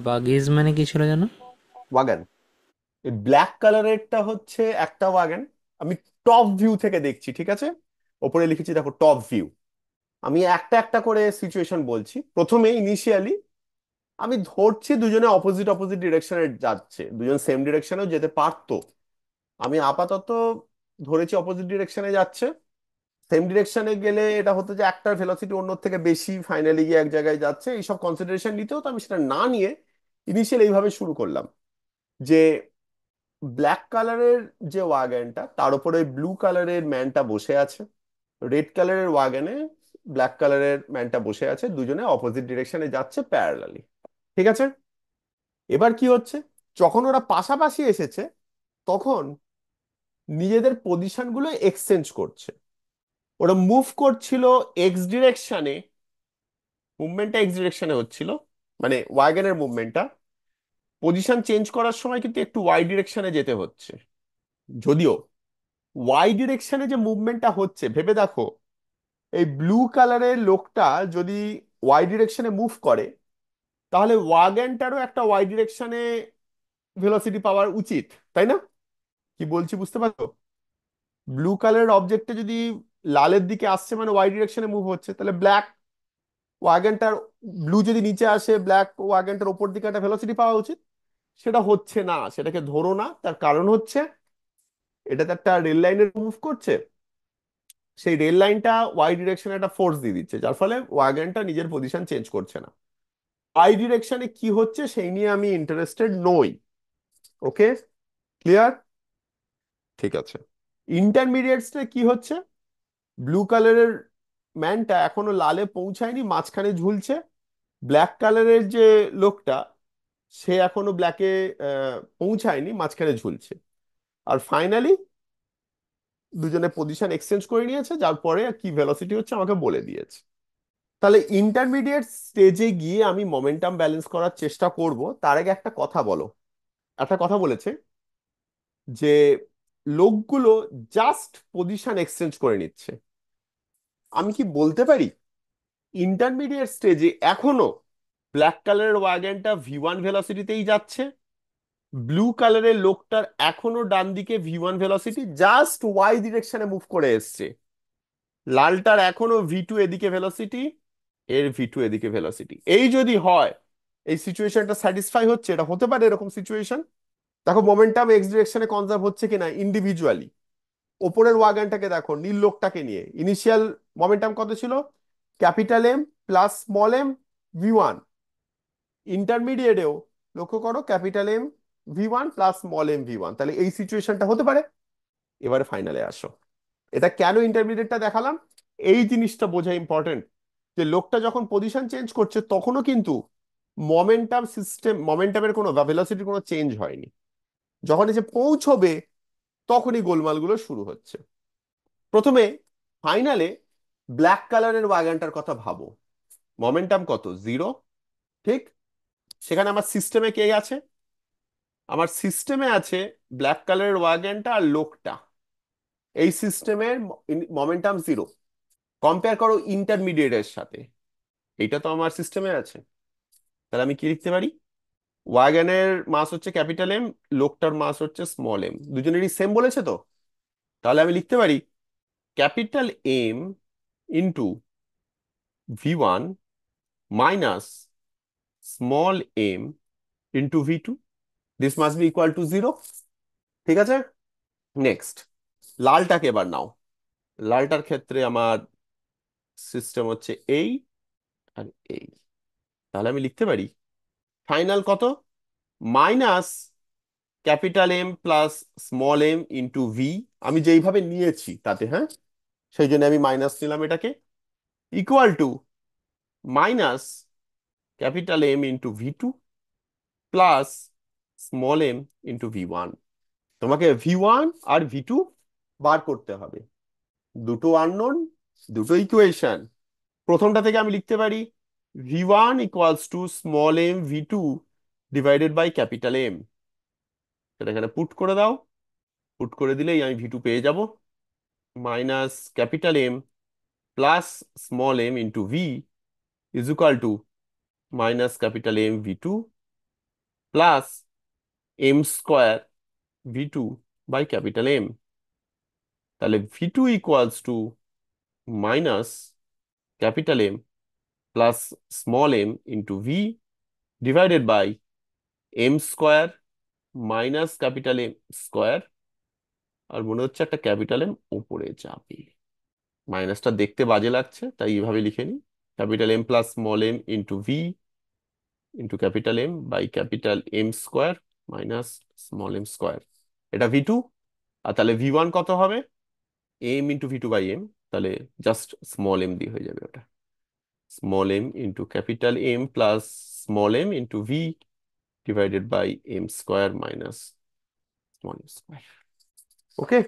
বাগিজ মানে কি ছিল জানো? ওয়াগন। এই ব্ল্যাক কালারেরটা হচ্ছে একটা ওয়াগন। আমি টপ ভিউ থেকে দেখছি, ঠিক আছে? ওপরে লিখেছি দেখো, টপ ভিউ। আমি একটা একটা করে সিচুয়েশন বলছি। প্রথমে ইনিশিয়ালি আমি ধরছি দুজনে অপোজিট অপোজিট ডিরেকশনে যাচ্ছে, দুজন সেম ডিরেকশনেও যেতে পারতো। আমি আপাতত ধরেছি অপোজিট ডিরেকশনে যাচ্ছে। সেম ডিরেকশনে গেলে এটা হতো যে একটার ভেলোসিটি অন্যর থেকে বেশি, ফাইনালি গিয়ে এক জায়গায় যাচ্ছে, এইসব কনসিডারেশন নিতেও তো আমি সেটা না নিয়ে ইনিশিয়াল এইভাবে শুরু করলাম যে ব্ল্যাক কালারের যে ওয়াগনটা তার উপরে ব্লু কালারের ম্যানটা বসে আছে, রেড কালারের ওয়াগনে ব্ল্যাক কালারের ম্যানটা বসে আছে, দুজনে অপোজিট ডিরেকশনে যাচ্ছে প্যারালালি। ঠিক আছে? এবার কি হচ্ছে, যখন ওরা পাশাপাশি এসেছে তখন নিজেদের পজিশন গুলো এক্সচেঞ্জ করছে। ওরা মুভ করছিল এক্স ডিরেকশনে, মুভমেন্টটা এক্স ডিরেকশনে হচ্ছিল, মানে ওয়াগনের মুভমেন্টটা। পজিশন চেঞ্জ করার সময় কিন্তু একটু ওয়াই ডিরেকশনে যেতে হচ্ছে। যদিও ওয়াই ডিরেকশনে যে মুভমেন্টটা হচ্ছে ভেবে দেখো, এই ব্লু কালারের লোকটা যদি ওয়াই ডিরেকশনে মুভ করে তাহলে ওয়াগনটারও একটা ওয়াই ডিরেকশনে ভেলোসিটি পাওয়ার উচিত, তাই না? কি বলছি বুঝতে পারছো? ব্লু কালারের অবজেক্টে যদি লালের দিকে আসছে মানে ওয়াই ডিরেকশনে মুভ হচ্ছে, তাহলে ব্ল্যাক ওয়াগনটার, ব্লু যদি নিচে আসে ব্ল্যাক ওয়াগনটার ওপর দিকে একটা ভেলোসিটি পাওয়া উচিত। সেটা হচ্ছে না, সেটাকে ধরো না। তার কারণ হচ্ছে এটাতে একটা রেল লাইনের মুভ করছে, সেই রেল লাইনটা ওয়াই ডিরেকশনে একটা ফোর্স দিয়ে দিচ্ছে, যার ফলে ওয়াগনটা নিজের পজিশন চেঞ্জ করছে না। ওয়াই ডিরেকশনে কি হচ্ছে সেই নিয়ে আমি ইন্টারেস্টেড নই। ওকে, ক্লিয়ার? ঠিক আছে। ইন্টারমিডিয়েটসে কি হচ্ছে, ব্লু কালারের ম্যানটা এখনো লালে পৌঁছায়নি, মাঝখানে ঝুলছে। ব্ল্যাক কালারের যে লোকটা সে এখনো ব্ল্যাকে পৌঁছায়নি, মাঝখানে ঝুলছে। আর ফাইনালি দুজনে পজিশন এক্সচেঞ্জ করে নিয়েছে, যার পরে কি ভেলোসিটি হচ্ছে আমাকে বলে দিয়েছে। তাহলে ইন্টারমিডিয়েট স্টেজে গিয়ে আমি মোমেন্টাম ব্যালেন্স করার চেষ্টা করব। তার আগে একটা কথা বলো, একটা কথা বলেছে যে লোকগুলো জাস্ট পজিশন এক্সচেঞ্জ করে নিচ্ছে। আমি কি বলতে পারি ইন্টারমিডিয়েট স্টেজে এখনো ব্ল্যাক কালারের ওয়াগনটা ভি ওয়ান ভেলোসিটিতেই যাচ্ছে, ব্লু কালারের লোকটার এখনো ডান দিকে V one velocity, just Y ডিরেকশনে মুভ করে এসছে, লালটার এখনো ভি টু এদিকে ভেলোসিটি, এর ভি টু এদিকে ভেলোসিটি। এই যদি হয়, এই সিচুয়েশনটা স্যাটিসফাই হচ্ছে, এটা হতে পারে এরকম সিচুয়েশন। দেখো মোমেন্টাম এক্স ডিরেকশনে কনজার্ভ হচ্ছে কিনা ইন্ডিভিজুয়ালি। ওপরের ওয়াগনটাকে দেখো, নীল লোকটাকে নিয়ে ইনিশিয়াল মোমেন্টাম কত ছিল? Capital M plus small M V one. ইন্টারমিডিয়েটেও লক্ষ্য করো, capital M V one plus small M V one. তাহলে এই সিচুয়েশনটা হতে পারে। এবারে ফাইনালে আসো। এটা কেন ইন্টারমিডিয়েটটা দেখালাম, এই জিনিসটা বোঝা ইম্পর্টেন্ট যে লোকটা যখন পজিশন চেঞ্জ করছে তখনও কিন্তু মোমেন্টাম সিস্টেম, মোমেন্টামের কোনো ভেলোসিটির কোনো চেঞ্জ হয়নি। যখন এসে পৌঁছবে তখনই গোলমালগুলো শুরু হচ্ছে। প্রথমে ফাইনালে ব্ল্যাক কালারের ওয়াগনটার কথা ভাবো, মোমেন্টাম কত? জিরো। ঠিক? সেখানে আমার সিস্টেমে কে আছে? আমার সিস্টেমে আছে ব্ল্যাক কালারের ওয়াগনটা আর লোকটা। এই সিস্টেমের মোমেন্টাম জিরো। কম্পেয়ার করো ইন্টারমিডিয়েটের সাথে, এইটা তো আমার সিস্টেমে আছে। তাহলে আমি কি লিখতে পারি? ওয়াগনের মাস হচ্ছে ক্যাপিটাল এম, লোকটার মাস হচ্ছে স্মল এম, দুজনেরই সেম বলেছে তো। তাহলে আমি লিখতে পারি capital M into V one minus small M into V two. This must be equal to zero. ঠিক আছে? নেক্সট, লালটাকে এবার নাও। লালটার ক্ষেত্রে আমার সিস্টেম হচ্ছে এই আর এই। তাহলে আমি লিখতে পারি ফাইনাল কত? Minus capital M plus small M into V. আমি যেইভাবে নিয়েছি তাতে, হ্যাঁ, সেই জন্য আমি মাইনাস নিলাম এটাকে, equal to minus capital M into V two plus small M into V one. তোমাকে ভি ওয়ান আর ভি টু বার করতে হবে। দুটো আননোন, দুটো ইকুয়েশন। প্রথমটা থেকে আমি লিখতে পারি V one equals to small M V two divided by capital M. সেটা এখানে পুট করে দাও। পুট করে দিলেই আমি ভি টু পেয়ে যাব, minus capital M plus small M into V is equal to minus capital M V two plus M square V two by capital M. তাহলে V two equals to minus capital M plus small M into V divided by M square minus capital M square, আর মনে হচ্ছে একটা capital M উপরে যাবে। মাইনাসটা দেখতে বাজে লাগছে তাই এইভাবে লিখে নিই, capital M plus small M into V into capital M by capital M square minus small M square. এটা ভি টু। আর তাহলে ভি ওয়ান কত হবে? M into V two by M. তাহলে জাস্ট স্মল এম দিয়ে হয়ে যাবে ওটা, small M into capital M plus small M into V divided by M square minus small M square. Okay.